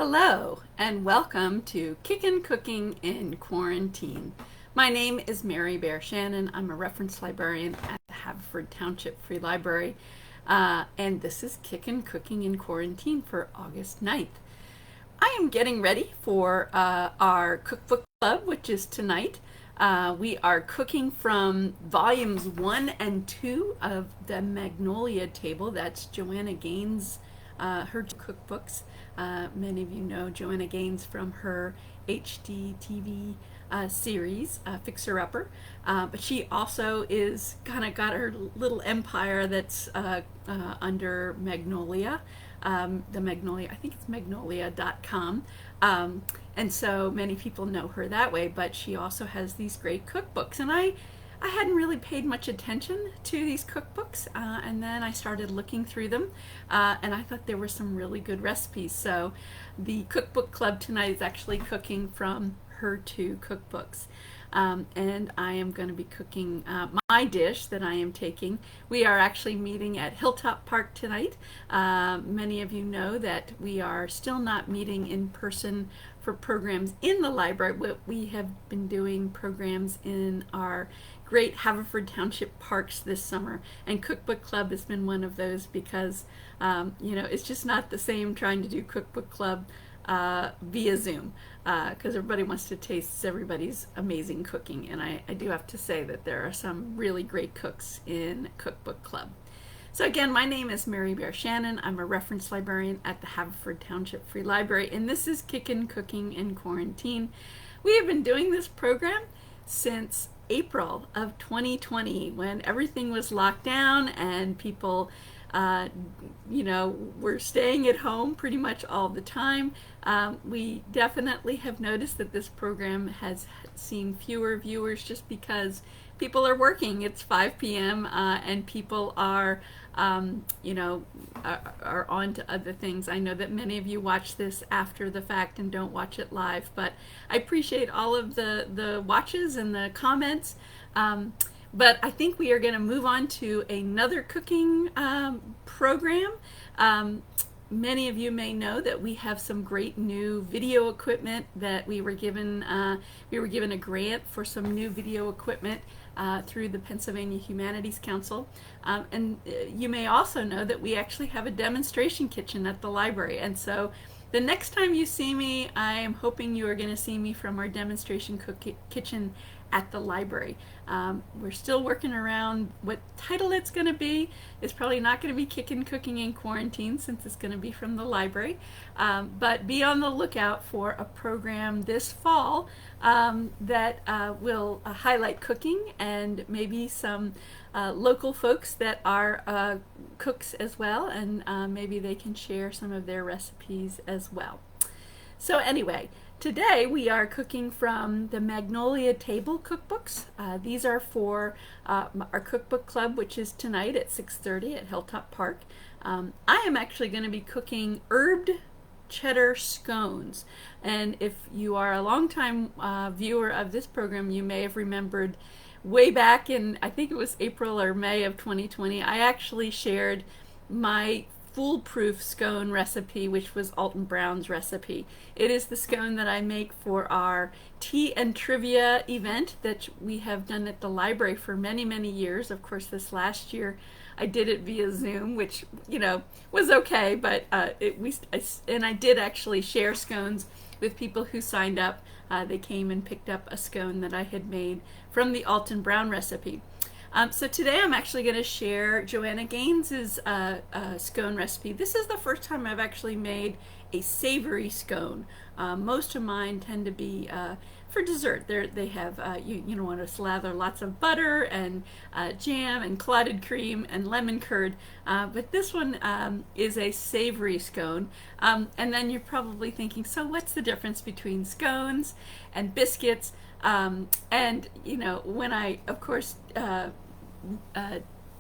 Hello and welcome to Kickin' Cooking in Quarantine. My name is Mary Bear Shannon. I'm a reference librarian at the Haverford Township Free Library, and this is Kickin' Cooking in Quarantine for August 9th. I am getting ready for our cookbook club, which is tonight. We are cooking from volumes 1 and 2 of the Magnolia Table. That's Joanna Gaines' her cookbooks. Many of you know Joanna Gaines from her HGTV series, Fixer Upper. But she also is kind of got her little empire that's under Magnolia. The Magnolia, I think it's magnolia.com. And so many people know her that way, but she also has these great cookbooks. And I hadn't really paid much attention to these cookbooks, and then I started looking through them, and I thought there were some really good recipes. So the cookbook club tonight is actually cooking from her two cookbooks. And I am going to be cooking my dish that I am taking. We are actually meeting at Hilltop Park tonight. Many of you know that we are still not meeting in person for programs in the library, but we have been doing programs in our great Haverford Township parks this summer, and Cookbook Club has been one of those because it's just not the same trying to do Cookbook Club via Zoom, because everybody wants to taste everybody's amazing cooking, and I do have to say that there are some really great cooks in Cookbook Club. So again, my name is Mary Bear Shannon. I'm a reference librarian at the Haverford Township Free Library, and this is Kickin' Cooking in Quarantine. We have been doing this program since April of 2020, when everything was locked down and people we're staying at home pretty much all the time. We definitely have noticed that this program has seen fewer viewers just because people are working. It's 5 p.m. And people are on to other things. I know that many of you watch this after the fact and don't watch it live, but I appreciate all of the watches and the comments. But I think we are going to move on to another cooking program. Many of you may know that we have some great new video equipment that we were given. We were given a grant for some new video equipment through the Pennsylvania Humanities Council. And you may also know that we actually have a demonstration kitchen at the library. And so the next time you see me, I am hoping you are going to see me from our demonstration kitchen at the library. We're still working around what title it's going to be. It's probably not going to be Kickin' Cooking in Quarantine, since it's going to be from the library. But be on the lookout for a program this fall that will highlight cooking, and maybe some local folks that are cooks as well, and maybe they can share some of their recipes as well. So anyway, today we are cooking from the Magnolia Table cookbooks. These are for our cookbook club, which is tonight at 6:30 at Hilltop Park. I am actually going to be cooking herbed cheddar scones. And if you are a longtime viewer of this program, you may have remembered way back in, I think it was April or May of 2020, I actually shared my foolproof scone recipe, which was Alton Brown's recipe. It is the scone that I make for our tea and trivia event that we have done at the library for many, many years. Of course, this last year I did it via Zoom, which was okay, but I did actually share scones with people who signed up. They came and picked up a scone that I had made from the Alton Brown recipe. So today I'm actually going to share Joanna Gaines' scone recipe. This is the first time I've actually made a savory scone. Most of mine tend to be for dessert. They have, you want to slather lots of butter and jam and clotted cream and lemon curd. But this one is a savory scone. And then you're probably thinking, so what's the difference between scones and biscuits? And when I, of course,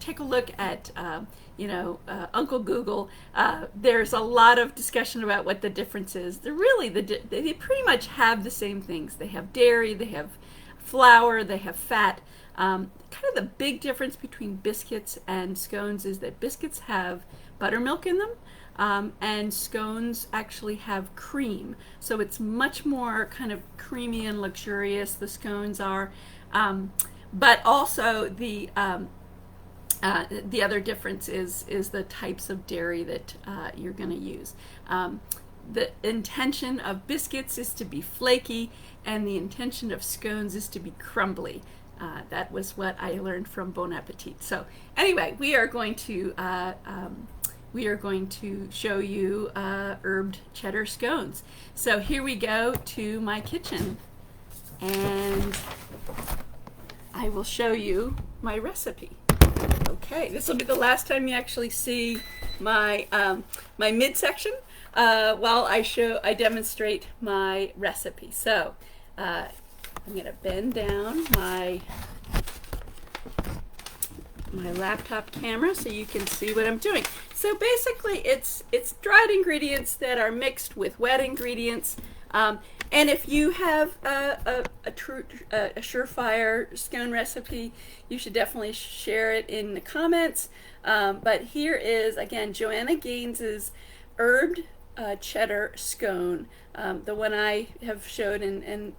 take a look at Uncle Google, there's a lot of discussion about what the difference is. They pretty much have the same things. They have dairy, they have flour, they have fat. Kind of the big difference between biscuits and scones is that biscuits have buttermilk in them, and scones actually have cream, so it's much more kind of creamy and luxurious, the scones are. But also the other difference is the types of dairy that you're going to use. The intention of biscuits is to be flaky, and the intention of scones is to be crumbly. That was what I learned from Bon Appetit. So anyway, we are going to show you herbed cheddar scones. So here we go to my kitchen, and I will show you my recipe. Okay, this will be the last time you actually see my my midsection while I demonstrate my recipe. So I'm going to bend down my laptop camera so you can see what I'm doing. So basically, it's dried ingredients that are mixed with wet ingredients. And if you have a surefire scone recipe, you should definitely share it in the comments. But here is, again, Joanna Gaines's herbed cheddar scone, the one I have showed in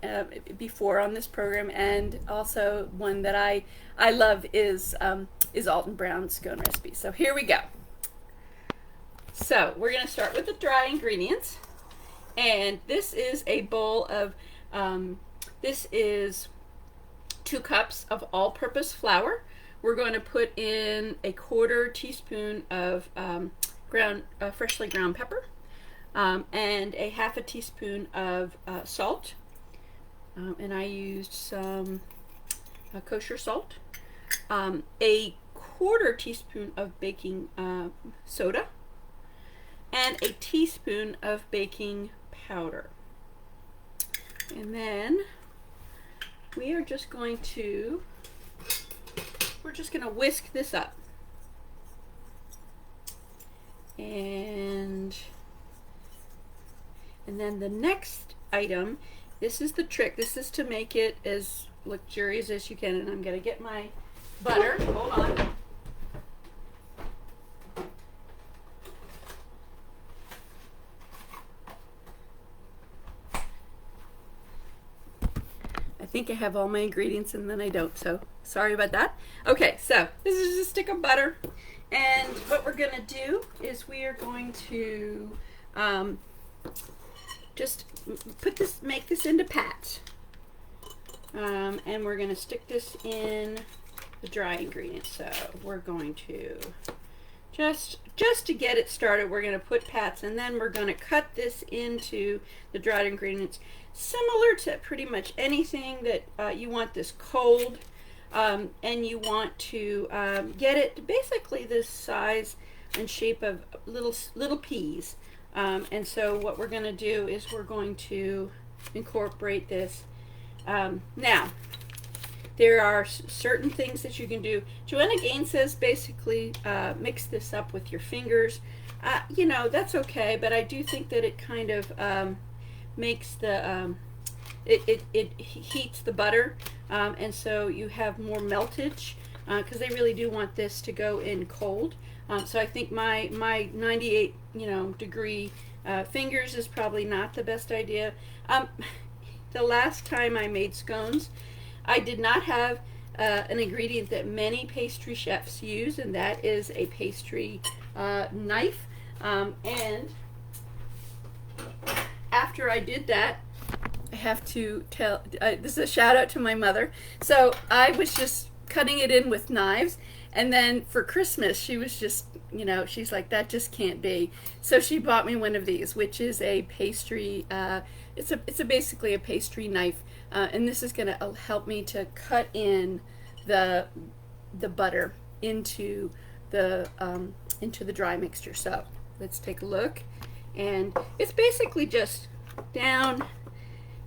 before on this program, and also one that I love is Alton Brown's scone recipe. So here we go. So we're going to start with the dry ingredients. And this is a bowl of, this is 2 cups of all-purpose flour. We're going to put in a 1/4 teaspoon of freshly ground pepper, and a 1/2 teaspoon of salt. And I used some kosher salt. A 1/4 teaspoon of baking soda, and a teaspoon of baking powder. And then we're just going to whisk this up. And then the next item, this is the trick. This is to make it as luxurious as you can. And I'm going to get my butter. Hold on. I think I have all my ingredients and then I don't, so sorry about that. Okay, so this is just a stick of butter, and what we're going to do is we are going to just make this into pats, and we're going to stick this in the dry ingredients. So we're going to just to get it started, we're going to put pats, and then we're going to cut this into the dried ingredients, similar to pretty much anything that you want this cold, and you want to get it basically this size and shape of little peas. And so what we're going to do is we're going to incorporate this. Now, there are certain things that you can do. Joanna Gaines says basically mix this up with your fingers. You know, that's okay, but I do think that it kind of makes the it heats the butter, and so you have more meltage, because they really do want this to go in cold. So I think my 98 degree fingers is probably not the best idea. The last time I made scones, I did not have an ingredient that many pastry chefs use, and that is a pastry knife. And after I did that, I have to tell, this is a shout out to my mother. So I was just cutting it in with knives, and then for Christmas she was just, she's like, that just can't be. So she bought me one of these, which is a pastry, it's basically a pastry knife, and this is going to help me to cut in the butter into the dry mixture. So let's take a look, and it's basically just down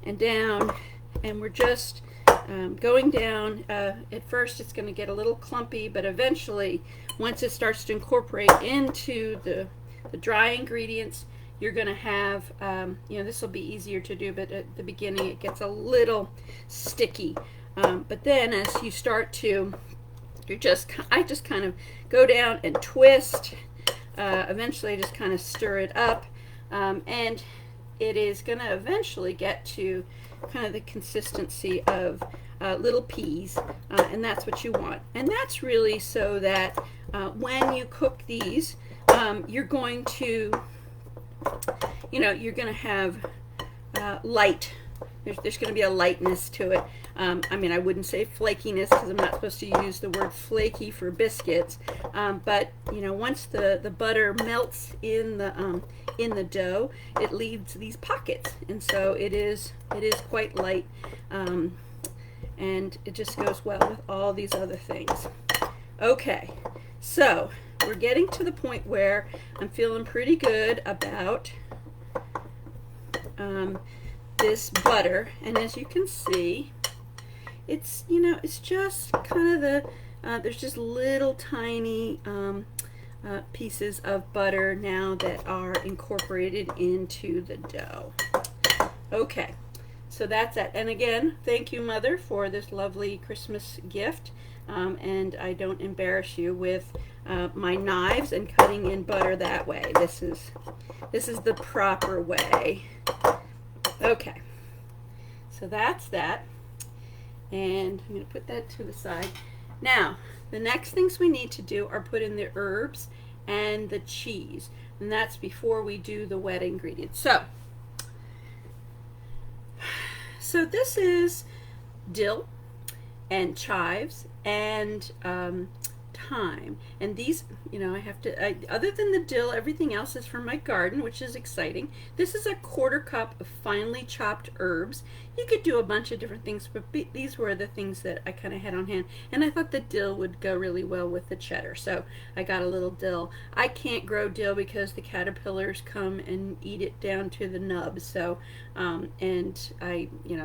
and down, and we're just going down. At first it's going to get a little clumpy, but eventually, once it starts to incorporate into the dry ingredients, you're going to have, this will be easier to do, but at the beginning it gets a little sticky. But then as you start to, I just kind of go down and twist, eventually I just kind of stir it up, and it is going to eventually get to kind of the consistency of little peas, and that's what you want. And that's really so that when you cook these, you're going to, you're going to have light. There's going to be a lightness to it. I mean, I wouldn't say flakiness because I'm not supposed to use the word flaky for biscuits. But once the butter melts in the dough, it leaves these pockets, and so it is quite light, and it just goes well with all these other things. Okay, so we're getting to the point where I'm feeling pretty good about this butter, and as you can see, it's it's just kind of there's just little tiny pieces of butter now that are incorporated into the dough. Okay, so that's it. And again, thank you, Mother, for this lovely Christmas gift. And I don't embarrass you with my knives and cutting in butter that way. This is the proper way. Okay, so that's that, and I'm going to put that to the side. Now, the next things we need to do are put in the herbs and the cheese, and that's before we do the wet ingredients. So this is dill and chives and thyme, and these, I have to, other than the dill, everything else is from my garden, which is exciting. This is a 1/4 cup of finely chopped herbs. You could do a bunch of different things, but these were the things that I kind of had on hand, and I thought the dill would go really well with the cheddar, so I got a little dill. I can't grow dill because the caterpillars come and eat it down to the nub, so and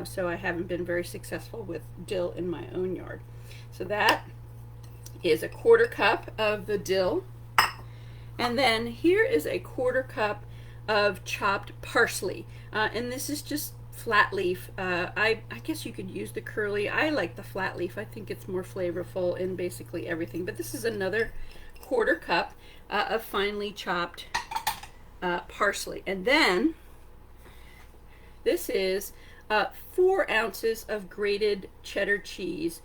so I haven't been very successful with dill in my own yard. So that is a 1/4 cup of the dill, and then here is a 1/4 cup of chopped parsley, and this is just flat leaf. I guess you could use the curly. I like the flat leaf. I think it's more flavorful in basically everything, but this is another 1/4 cup of finely chopped parsley, and then this is 4 ounces of grated cheddar cheese.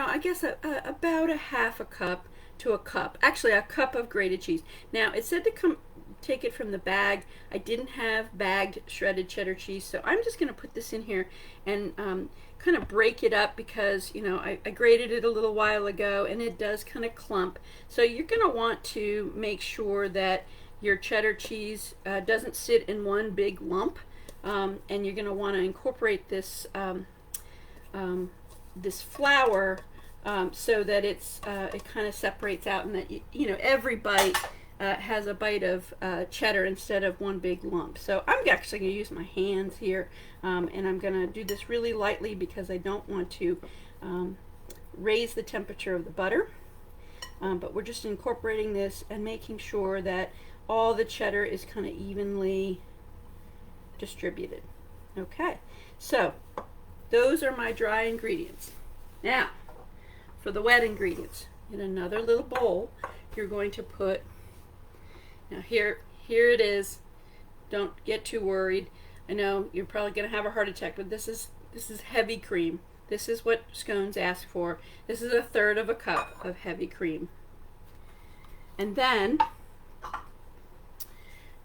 I guess about a 1/2 cup to a cup. Actually, a cup of grated cheese. Now, it said to take it from the bag. I didn't have bagged shredded cheddar cheese, so I'm just going to put this in here and kind of break it up because, I grated it a little while ago and it does kind of clump. So you're going to want to make sure that your cheddar cheese doesn't sit in one big lump, and you're going to want to incorporate this this flour so that it kind of separates out, and that every bite has a bite of cheddar instead of one big lump. So I'm actually going to use my hands here, and I'm going to do this really lightly because I don't want to raise the temperature of the butter, but we're just incorporating this and making sure that all the cheddar is kind of evenly distributed. Okay, so those are my dry ingredients. Now, for the wet ingredients, in another little bowl, you're going to put, now here it is. Don't get too worried. I know you're probably going to have a heart attack, but this is heavy cream. This is what scones ask for. This is 1/3 cup of heavy cream. And then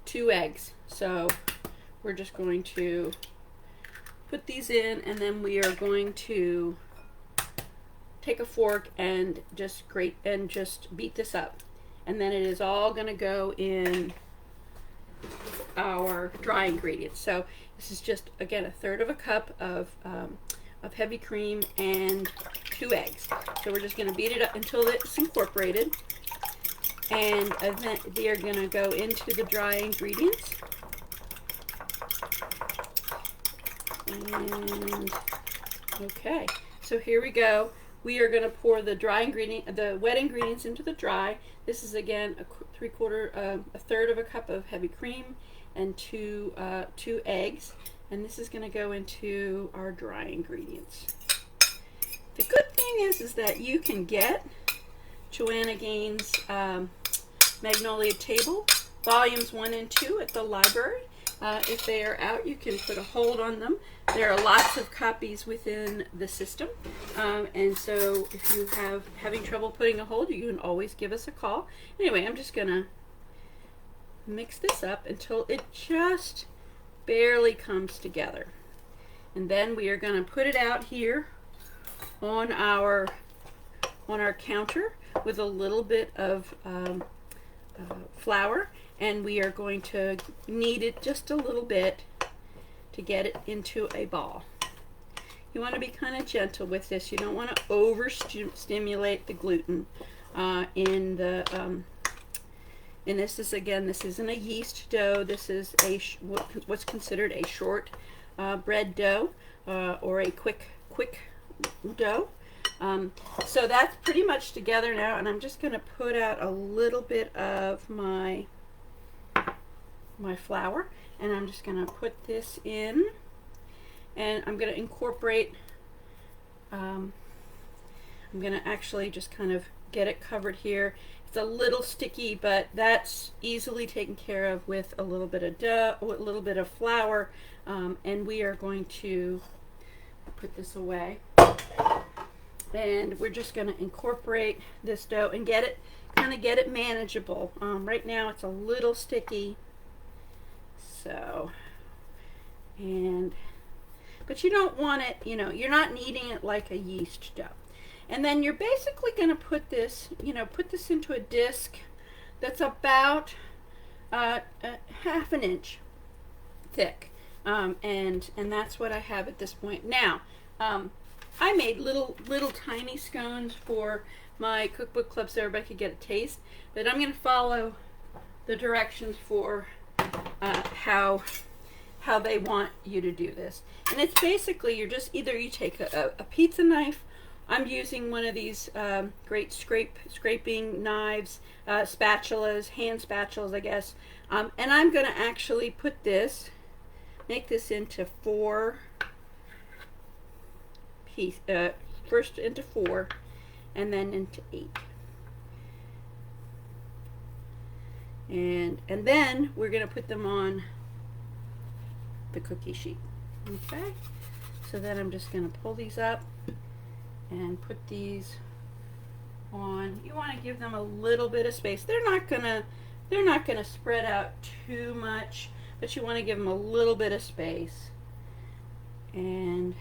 2 eggs. So we're just going to put these in, and then we are going to take a fork and just grate and just beat this up, and then it is all going to go in our dry ingredients. So this is just, again, 1/3 cup of heavy cream and 2 eggs. So we're just going to beat it up until it's incorporated, and then they are going to go into the dry ingredients. And okay, so here we go. We are going to pour the wet ingredients into the dry. This is again a 1/3 cup of heavy cream and 2 eggs, and this is going to go into our dry ingredients. The good thing is that you can get Joanna Gaines Magnolia Table, volumes 1 and 2 at the library. If they are out, you can put a hold on them. There are lots of copies within the system, and so if you having trouble putting a hold, you can always give us a call. Anyway, I'm just gonna mix this up until it just barely comes together, and then we are going to put it out here on our counter with a little bit of flour, and we are going to knead it just a little bit to get it into a ball. You want to be kind of gentle with this. You don't want to overstimulate the gluten in the and this is, again, this isn't a yeast dough. This is what's considered a short bread dough or a quick dough. So that's pretty much together now, and I'm just going to put out a little bit of my flour, and I'm just going to put this in, and I'm going to incorporate, I'm going to actually just kind of get it covered here. It's a little sticky, but that's easily taken care of with a little bit of dough, a little bit of flour, and we are going to put this away. And we're just going to incorporate this dough and kind of get it manageable. Right now it's a little sticky, so, but you don't want it, you're not kneading it like a yeast dough. And then you're basically going to put this into a disc that's about half an inch thick, and that's what I have at this point. Now, I made little tiny scones for my cookbook club so everybody could get a taste, but I'm going to follow the directions for how they want you to do this. And it's basically you take a pizza knife. I'm using one of these great scraping knives, spatulas, hand spatulas, I guess. And I'm going to actually make this into 4 pieces, first into 4, and then into 8. And then we're going to put them on the cookie sheet. Okay? So then I'm just going to pull these up and put these on. You want to give them a little bit of space. They're not gonna spread out too much, but you want to give them a little bit of space. And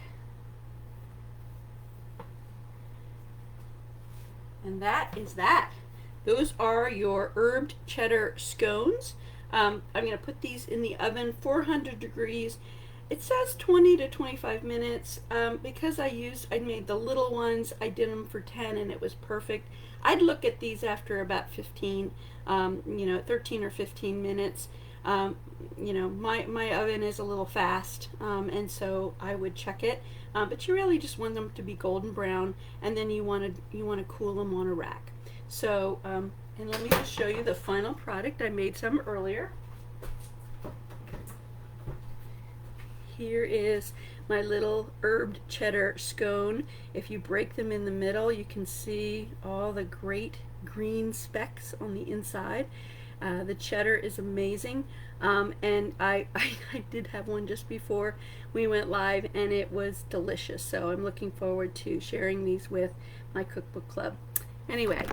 that is that. Those are your herbed cheddar scones. I'm going to put these in the oven, 400 degrees. It says 20 to 25 minutes. Because I made the little ones, I did them for 10 and it was perfect. I'd look at these after about 13 or 15 minutes. My oven is a little fast, and so I would check it. But you really just want them to be golden brown, and then you want to cool them on a rack. So, and let me just show you the final product. I made some earlier. Here is my little herbed cheddar scone. If you break them in the middle, you can see all the great green specks on the inside. The cheddar is amazing, and I did have one just before we went live, and it was delicious. So I'm looking forward to sharing these with my cookbook club. Anyway,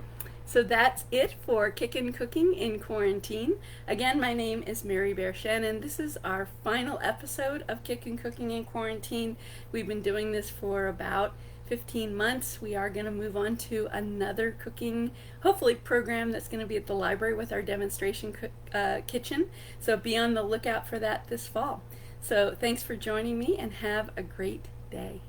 so that's it for Kickin' Cooking in Quarantine. Again, my name is Mary Bear Shannon. This is our final episode of Kickin' Cooking in Quarantine. We've been doing this for about 15 months. We are going to move on to another cooking, hopefully, program that's going to be at the library with our demonstration kitchen. So be on the lookout for that this fall. So thanks for joining me, and have a great day.